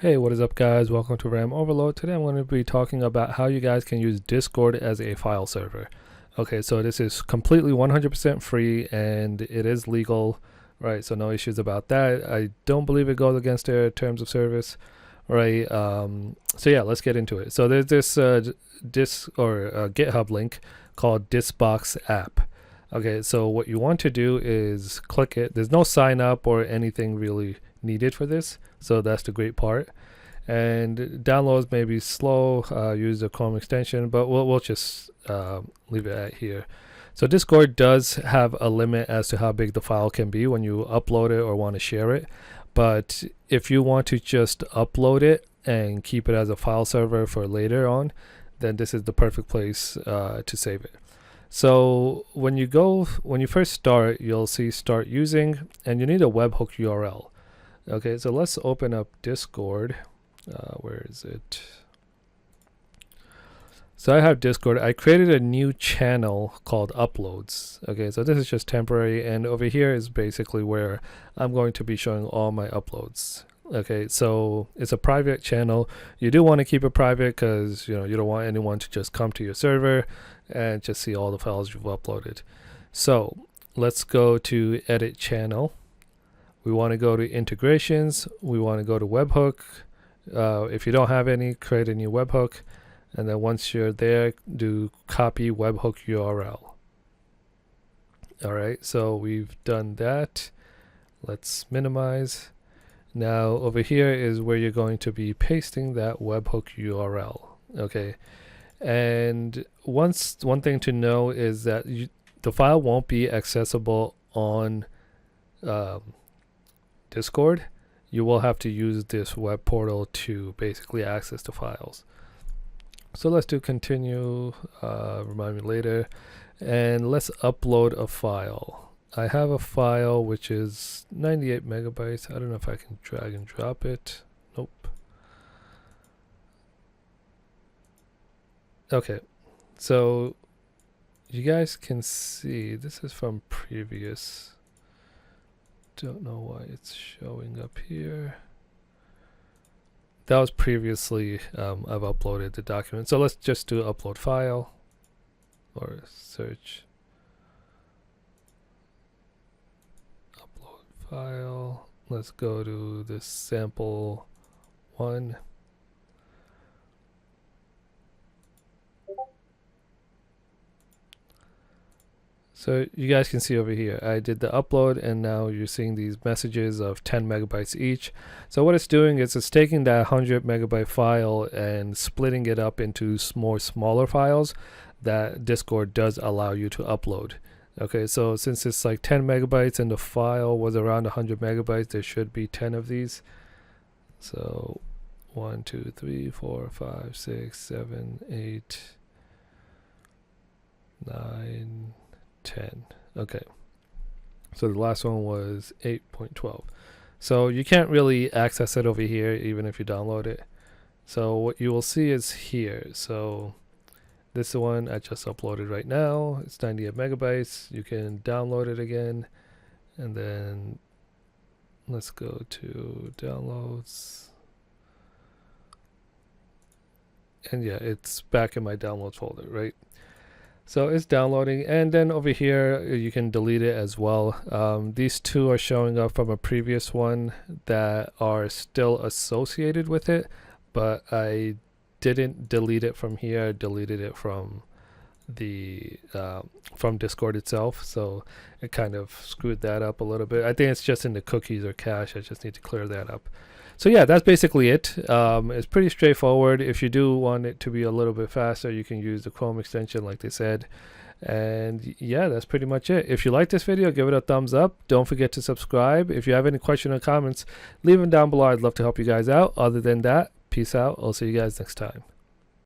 Hey, what is up guys? Welcome to RAM Overload. Today I'm going to be talking about how you guys can use Discord as a file server. Okay, so this is completely 100% free and it is legal, right? So no issues about that. I don't believe it goes against their terms of service, right? So yeah, let's get into it. So there's this GitHub link called Disbox app. Okay, so what you want to do is click it. There's no sign up or anything really needed for this, so that's the great part. And downloads may be slow, use the Chrome extension, but we'll just leave it at here. So Discord does have a limit as to how big the file can be when you upload it or want to share it, but if you want to just upload it and keep it as a file server for later on, then this is the perfect place to save it. So when you first start, you'll see start using, and you need a webhook URL. Okay, so let's open up Discord. Where is it? So I have Discord. I created a new channel called Uploads. Okay, so this is just temporary, and over here is basically where I'm going to be showing all my uploads. Okay, so it's a private channel. You do want to keep it private because you don't want anyone to just come to your server and just see all the files you've uploaded. So let's go to edit channel. We want to go to integrations. We want to go to webhook. If you don't have any, create a new webhook, and then once you're there, do copy webhook URL. All right, so we've done that. Let's minimize. Now over here is where you're going to be pasting that webhook URL. Okay, and one thing to know is that the file won't be accessible on Discord. You will have to use this web portal to basically access the files. So let's do continue, remind me later, and let's upload a file. I have a file which is 98 megabytes. I don't know if I can drag and drop it. Nope. Okay, so you guys can see this is from previous. Don't know why it's showing up here. That was previously I've uploaded the document. So let's just do upload file or search upload file. Let's go to the sample one. So you guys can see over here, I did the upload and now you're seeing these messages of 10 megabytes each. So what it's doing is it's taking that 100 megabyte file and splitting it up into more smaller files that Discord does allow you to upload. Okay, so since it's like 10 megabytes and the file was around 100 megabytes, there should be 10 of these. So 1, 2, 3, 4, 5, 6, 7, 8, 9, 10. Okay, so the last one was 8.12. so you can't really access it over here even if you download it. So what you will see is here. So this is the one I just uploaded right now. It's 98 megabytes. You can download it again, and then let's go to downloads, and yeah, it's back in my downloads folder, right? So it's downloading, and then over here you can delete it as well. These two are showing up from a previous one that are still associated with it, but I didn't delete it from here. I deleted it from the from Discord itself, so it kind of screwed that up a little bit. I think it's just in the cookies or cache. I just need to clear that up. So yeah, that's basically it. It's pretty straightforward. If you do want it to be a little bit faster, you can use the Chrome extension like they said. And yeah, that's pretty much it. If you like this video, give it a thumbs up. Don't forget to subscribe. If you have any questions or comments, leave them down below. I'd love to help you guys out. Other than that, peace out. I'll see you guys next time.